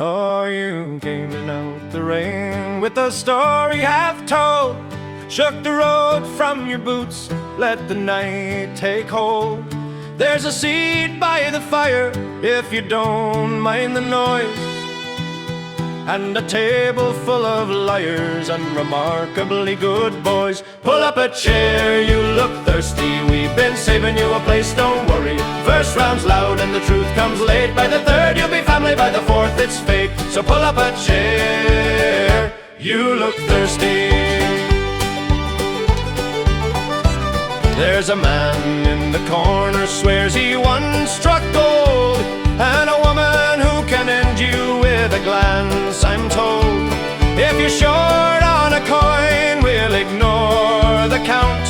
Oh, you came in out the rain with a story half told. Shook the road from your boots, let the night take hold. There's a seat by the fire if you don't mind the noise, and a table full of liars and remarkably good boys. Pull up a chair, you look thirsty, we've been saving you a place, don't worry. First round's loud and the truth comes late. By the third you'll be family, by the fourth it's fate. So pull up a chair, you look thirsty. There's a man in the corner swears he once struck gold, and a woman who can end you with a glance, I'm told. If you're short on a coin, we'll ignore the count.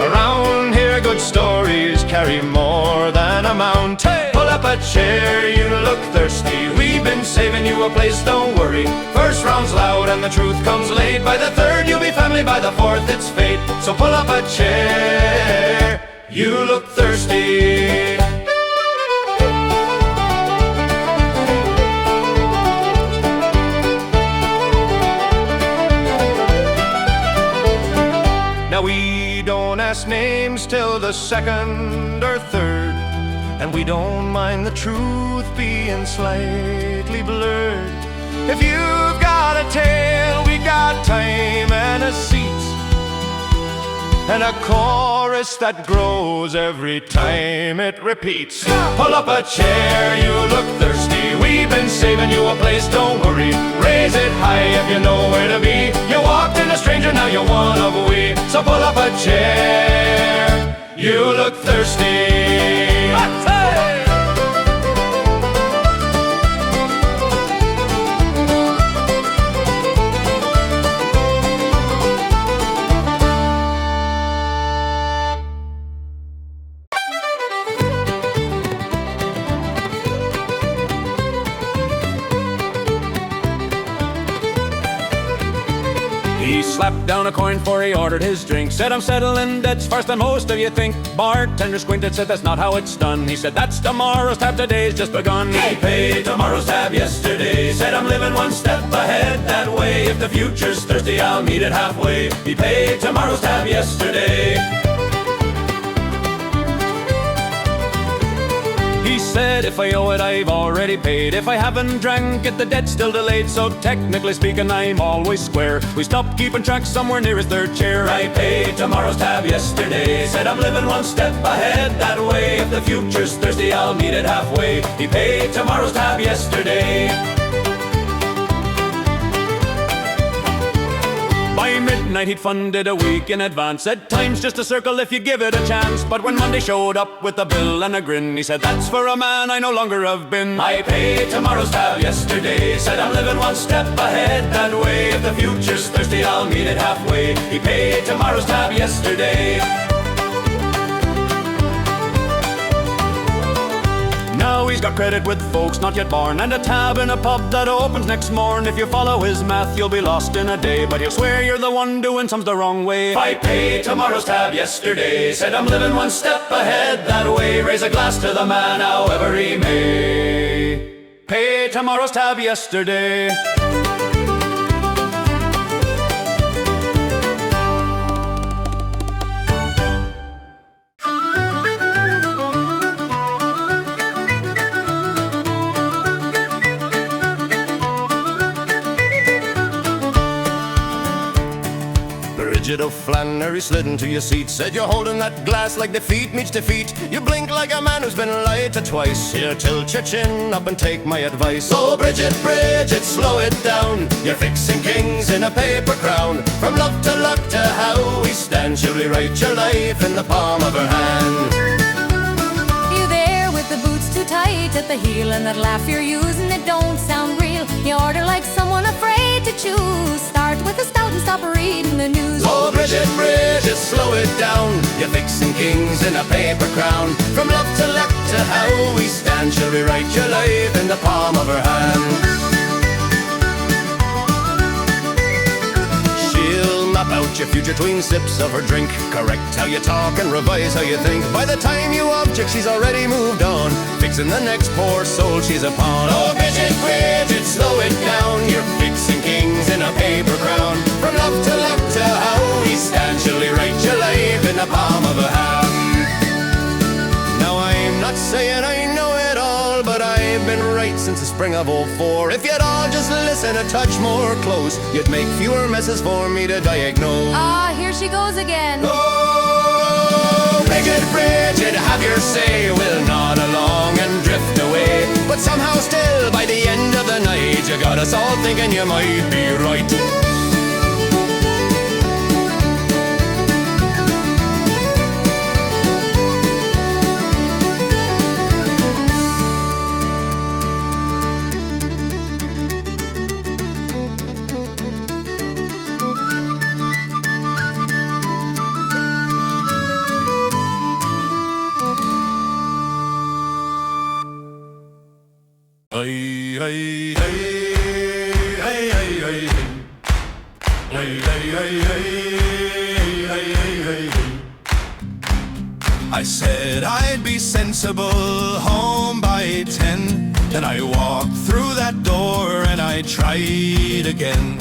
Around here good stories carry more than amount. Hey! Pull up a chair, you look thirsty, we've been saving you a place, don't worry. First round's loud and the truth comes late. By the third you'll be family, by the fourth it's fate. So pull up a chair, you look thirsty. Now we don't ask names till the second or third, and we don't mind the truth being slightly blurred. If you've got a tale, we got time and a seat, and a chorus that grows every time it repeats. Pull up a chair, you look thirsty, we've been saving you a place, don't worry. Raise it high if you know where to be. You walked in a stranger, now you're one of we. So pull up a chair, you look thirsty. He slapped down a coin for he ordered his drink. Said, I'm settling debts first than most of you think. Bartender squinted, said, that's not how it's done. He said, that's tomorrow's tab, today's just begun. He paid tomorrow's tab yesterday. Said, I'm living one step ahead that way. If the future's thirsty, I'll meet it halfway. He paid tomorrow's tab yesterday. He said, if I owe it, I've already paid. If I haven't drank it, the debt's still delayed. So technically speaking, I'm always square. We stopped keeping track somewhere near his third chair. I paid tomorrow's tab yesterday. Said, I'm living one step ahead that way. If the future's thirsty, I'll meet it halfway. He paid tomorrow's tab yesterday. By midnight he'd funded a week in advance. Said time's just a circle if you give it a chance. But when Monday showed up with a bill and a grin, he said, that's for a man I no longer have been. I paid tomorrow's tab yesterday. Said, I'm living one step ahead that way. If the future's thirsty, I'll meet it halfway. He paid tomorrow's tab yesterday. Now he's got credit with folks not yet born, and a tab in a pub that opens next morn. If you follow his math, you'll be lost in a day, but he'll swear you're the one doing some's the wrong way. I paid tomorrow's tab yesterday. Said, I'm living one step ahead that way. Raise a glass to the man, however he may. Pay tomorrow's tab yesterday. Bridget of Flannery slid into your seat. Said, you're holding that glass like defeat meets defeat. You blink like a man who's been lied to twice. Here, tilt your chin up and take my advice. Oh, Bridget, Bridget, slow it down. You're fixing kings in a paper crown. From luck to luck to how we stand, she'll rewrite your life in the palm of her hand. You there with the boots too tight at the heel, and that laugh you're using, it don't sound real. You order like someone afraid to choose. Start with a stout and stop reading the news. Oh, Bridget, Bridget, slow it down. You're fixing kings in a paper crown. From love to luck to how we stand, she'll rewrite your life in the palm of her hand. She'll map out watch your future tween sips of her drink. Correct how you talk and revise how you think. By the time you object, she's already moved on, fixing the next poor soul she's upon. Oh, Bridget, Bridget, slow it down. You're fixing kings in a paper crown. From love to how we stand, she'll write your life in the palm of her hand. Now I'm not saying I know it all, but I've been right since the spring of '04. If you'd all just listen a touch more close, you'd make fewer messes for me to diagnose. Ah, here she goes again. Oh, Bridget, Bridget, have your say. We'll nod along and drift away, but somehow still by the end of the night, you got us all thinking you might be right. Hey, hey, hey, hey, hey, hey, hey, hey, hey, hey, hey. I said I'd be sensible, home by 10. Then I walked through that door and I tried again.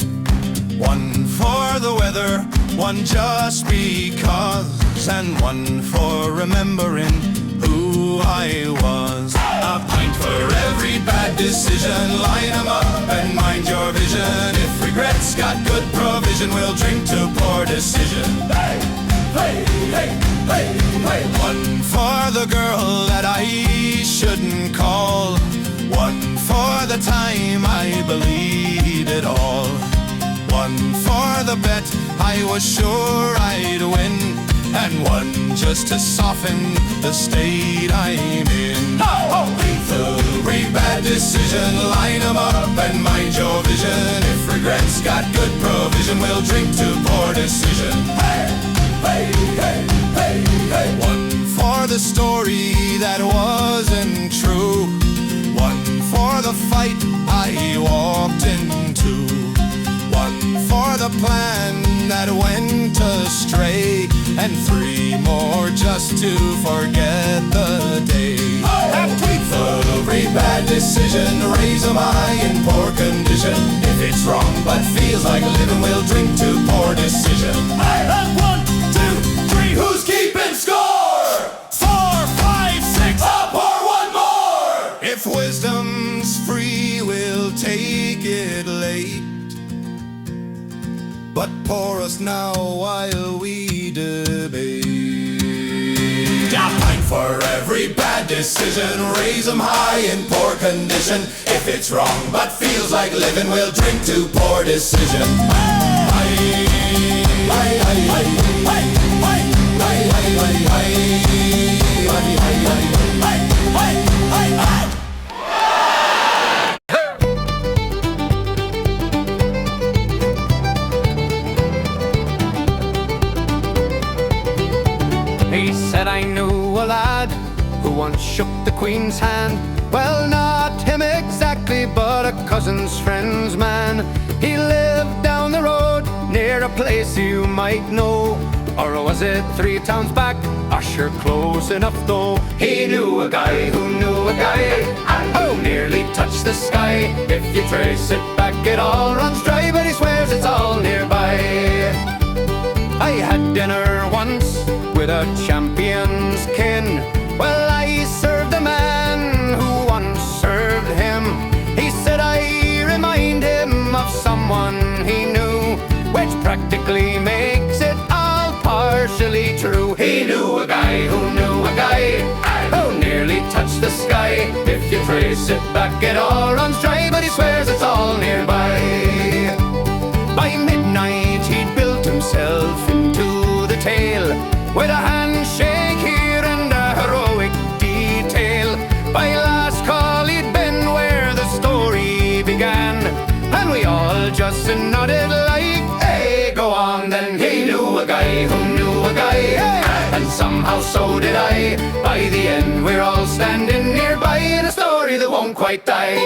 One for the weather, one just because, and one for remembering who I was. A pint for every bad decision, line 'em up and mind your vision. If regrets got good provision, we'll drink to poor decision. Hey, hey, hey, hey, hey. One for the girl that I shouldn't call, one for the time I believed it all, one for the bet I was sure I'd win, and one just to soften the state I'm in. Oh, every bad decision, line 'em up and mind your vision. If regrets got good provision, we'll drink to poor decision. Hey, hey, hey, hey, hey. One for the story that wasn't true, one for the fight I walked into, one for the plan that went astray, and three more just to forget the day. And for every bad decision, raise 'em high in poor condition. If it's wrong but feels like living, we'll drink to poor decision. And 1, 2, 3, who's keeping score? 4, 5, 6, I'll pour one more. If wisdom's free, we'll take it late, but pour us now while we debate. A pint for every bad decision, raise 'em high in poor condition. If it's wrong but feels like living, we'll drink to poor decision. He said I knew a lad who once shook the Queen's hand. Well, not him exactly, but a cousin's friend's man. He lived down the road near a place you might know, or was it 3 towns back? Sure, close enough though. He knew a guy who knew a guy who nearly touched the sky. If you trace it back, it all runs dry, but he swears it's all nearby. I had dinner once with a champion's kin. Well, I served a man who once served him. He said I remind him of someone he knew, which practically makes it all partially true. He knew a guy who knew a guy who nearly touched the sky. If you trace it back, it all runs dry, but he swears it's all nearby. By midnight, he'd built himself into the tale, with a handshake here and a heroic detail. By last call, he'd been where the story began, and we all just nodded like, hey, go on then. He knew a guy who knew a guy, and somehow so did I. By the end, we're all standing nearby in a story that won't quite die.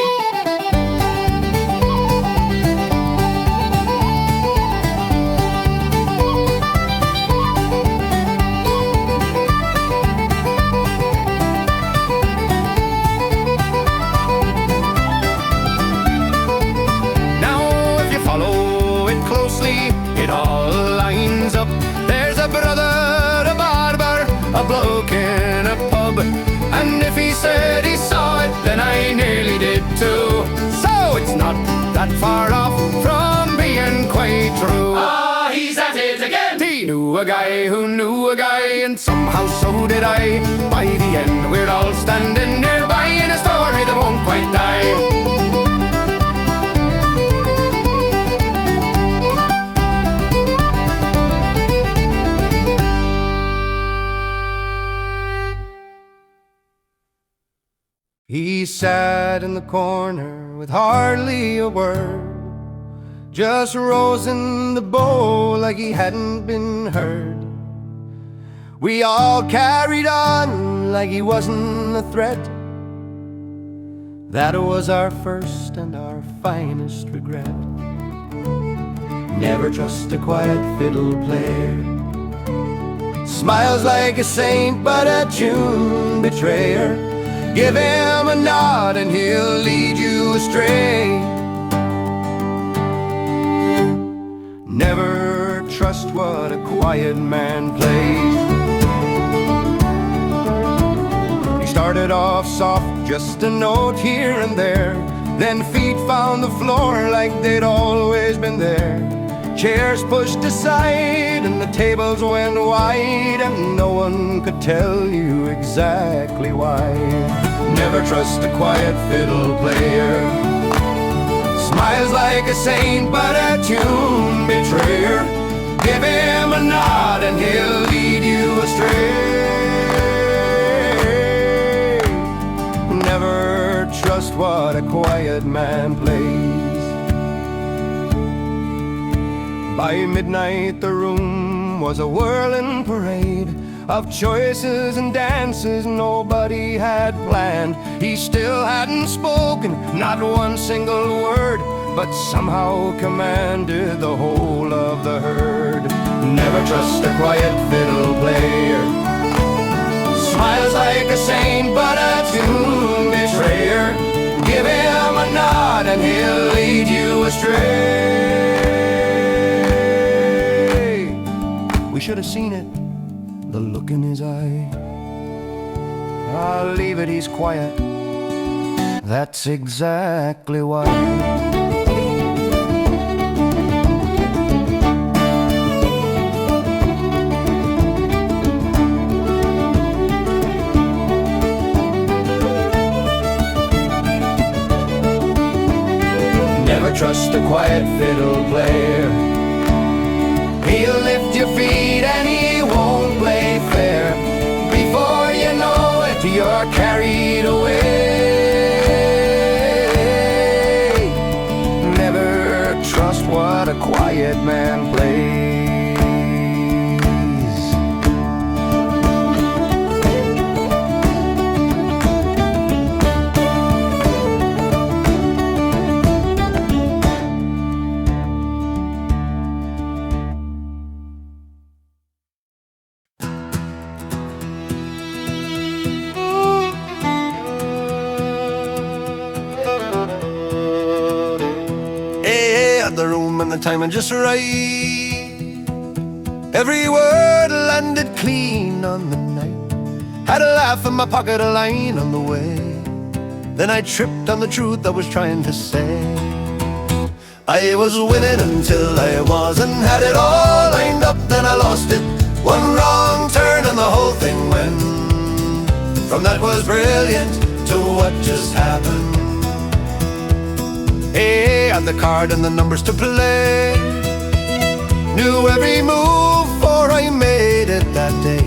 bloke in a pub, and if he said he saw it, then I nearly did too. So it's not that far off from being quite true. Ah, he's at it again. He knew a guy who knew a guy, and somehow so did I. By the end we're all standing nearby in a story that won't quite die. He sat in the corner with hardly a word, just rosing the bowl like he hadn't been heard. We all carried on like he wasn't a threat. That was our first and our finest regret. Never trust a quiet fiddle player. Smiles like a saint but a tune betrayer. Give him a nod and he'll lead you astray. Never trust what a quiet man plays. He started off soft, just a note here and there. Then feet found the floor like they'd always been there. Chairs pushed aside and the tables went wide, and no one could tell you exactly why. Never trust a quiet fiddle player. Smiles like a saint but a tune betrayer. Give him a nod and he'll lead you astray. Never trust what a quiet man plays. By midnight the room was a whirling parade of choices and dances nobody had planned. He still hadn't spoken, not one single word, but somehow commanded the whole of the herd. Never trust a quiet fiddle player. Smiles like a saint but a tune betrayer. Give him a nod and he'll lead you astray. We should have seen it, the look in his eye. I'll leave it, he's quiet. That's exactly why. Never trust a quiet fiddle player. He'll lift your feet and he won't play fair. Before you know it, you're carried away. Never trust what a quiet man plays. The room and the timing just right. Every word landed clean on the night. Had a laugh in my pocket, a line on the way. Then I tripped on the truth I was trying to say. I was winning until I wasn't. Had it all lined up, then I lost it. One wrong turn and the whole thing went. From that was brilliant to what just happened. Hey, had the card and the numbers to play. Knew every move before I made it that day.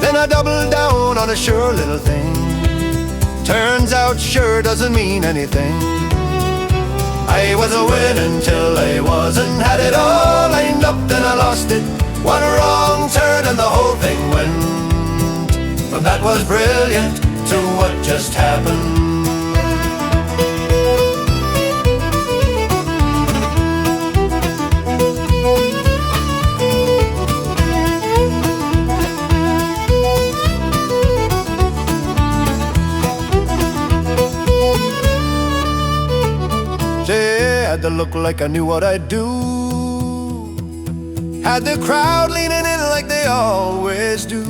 Then I doubled down on a sure little thing. Turns out sure doesn't mean anything. I was a winner until I wasn't. Had it all lined up, then I lost it. One wrong turn and the whole thing went. From that was brilliant to what just happened. Had to look like I knew what I'd do. Had the crowd leaning in like they always do.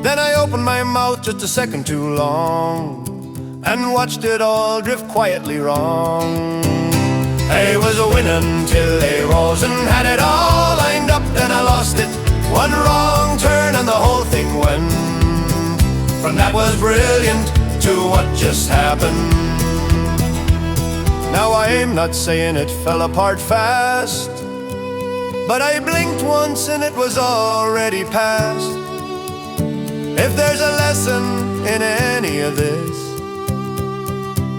Then I opened my mouth just a second too long and watched it all drift quietly wrong. I was winning till I wasn't, had it all lined up, then I lost it. One wrong turn and the whole thing went from that was brilliant to what just happened. Now I'm not saying it fell apart fast, but I blinked once and it was already past. If there's a lesson in any of this,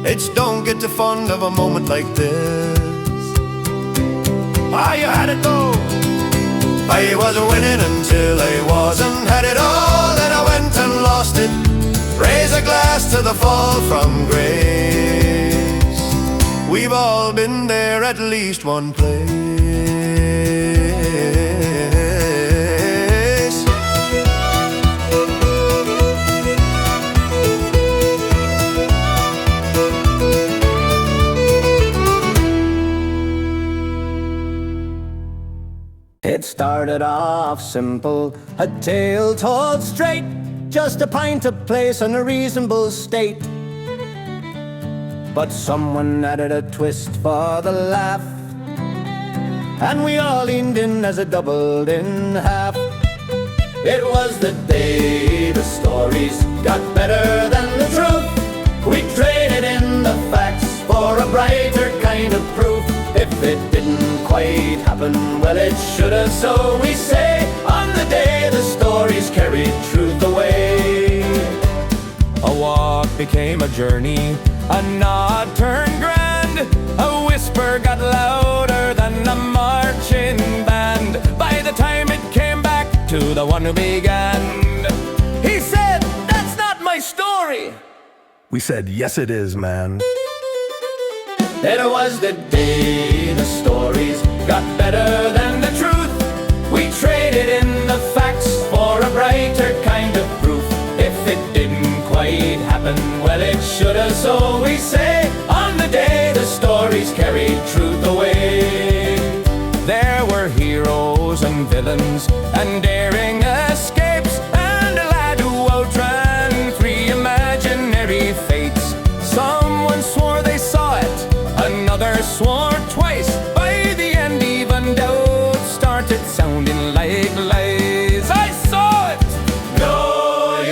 it's don't get too fond of a moment like this. Ah, you had it though. I was winning until I wasn't, had it all, then I went and lost it. Raise a glass to the fall from grace. We've all been there at least one place. It started off simple, a tale told straight, just a pint of place in a reasonable state. But someone added a twist for the laugh, and we all leaned in as it doubled in half. It was the day the stories got better than the truth. We traded in the facts for a brighter kind of proof. If it didn't quite happen, well it should have, so we say. On the day the stories carried truth away. A walk became a journey, a nod turned grand, a whisper got louder than a marching band. By the time it came back to the one who began, he said, "That's not my story." We said, "Yes it is, man." It was the day the stories got better than the truth. We traded in the facts for a brighter kind of proof. If it didn't quite happen, well it should have, so we say. On the day the stories carried truth away. There were heroes and villains and daring escapes, and a lad who outran 3 imaginary fates. Someone swore they saw it, another swore twice. By the end even doubt started sounding like lies. I saw it! No,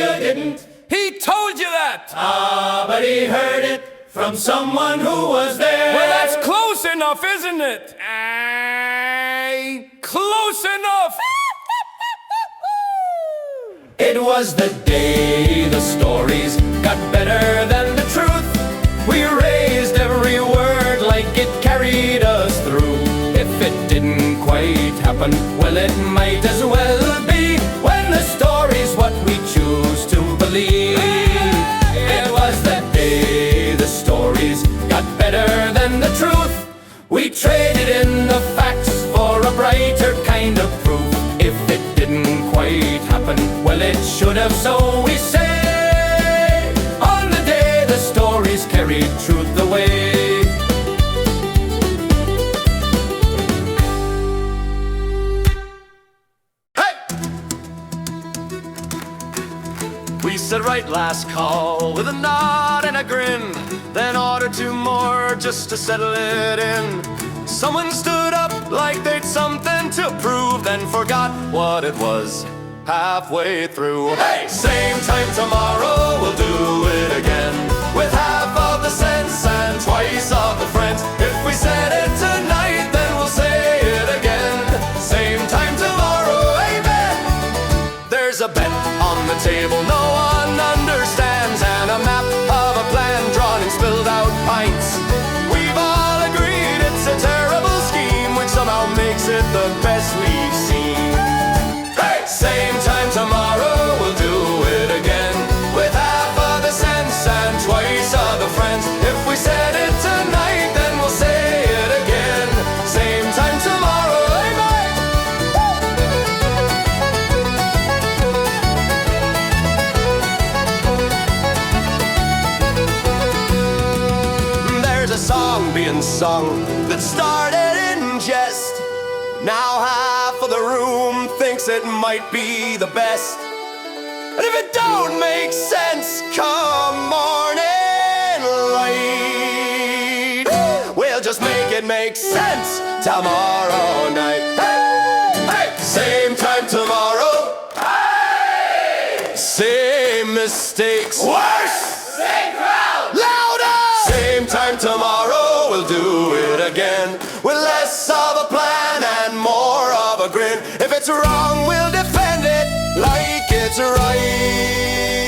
you didn't. He told you that! Ah, but he heard it from someone who was there. Well, that's close enough, isn't it? Aye, close enough! It was the day the stories got better than the truth. We raised every word like it carried us through. If it didn't quite happen, well it might as well be, when the story's what we choose to believe. It was the day the stories got better than the truth. We traded in the facts for a brighter kind of proof. If it didn't quite happen, well it should have, so we say. On the day the stories carried truth away. Hey! We said right last call with a nod and a grin, then ordered 2 more just to settle it in. Someone stood up like they'd something to prove, then forgot what it was halfway through. Hey! Same time tomorrow, we'll do it again, with half of the sense and twice of the friends. If we said it tonight, then we'll say it again. Same time tomorrow, amen. There's a bet on the table no one understands, and a map of a plan drawn in spilled out pints. We've all agreed it's a terrible scheme, which somehow makes it the best we've seen. Hey! Same time tomorrow, we'll do it again, with half of the sense and twice of the friends. If we said it tonight, then we'll say it again. Same time tomorrow, amen. There's a song being sung that started in jest. Now half of the room thinks it might be the best. And if it don't make sense come morning light, we'll just make it make sense tomorrow night. Hey, hey, same time tomorrow. Hey, same mistakes. Worse. Same crowd. Louder. Same time tomorrow. We'll do it again with less of a plan and more of a grin. If it's wrong, we'll defend it like it's right.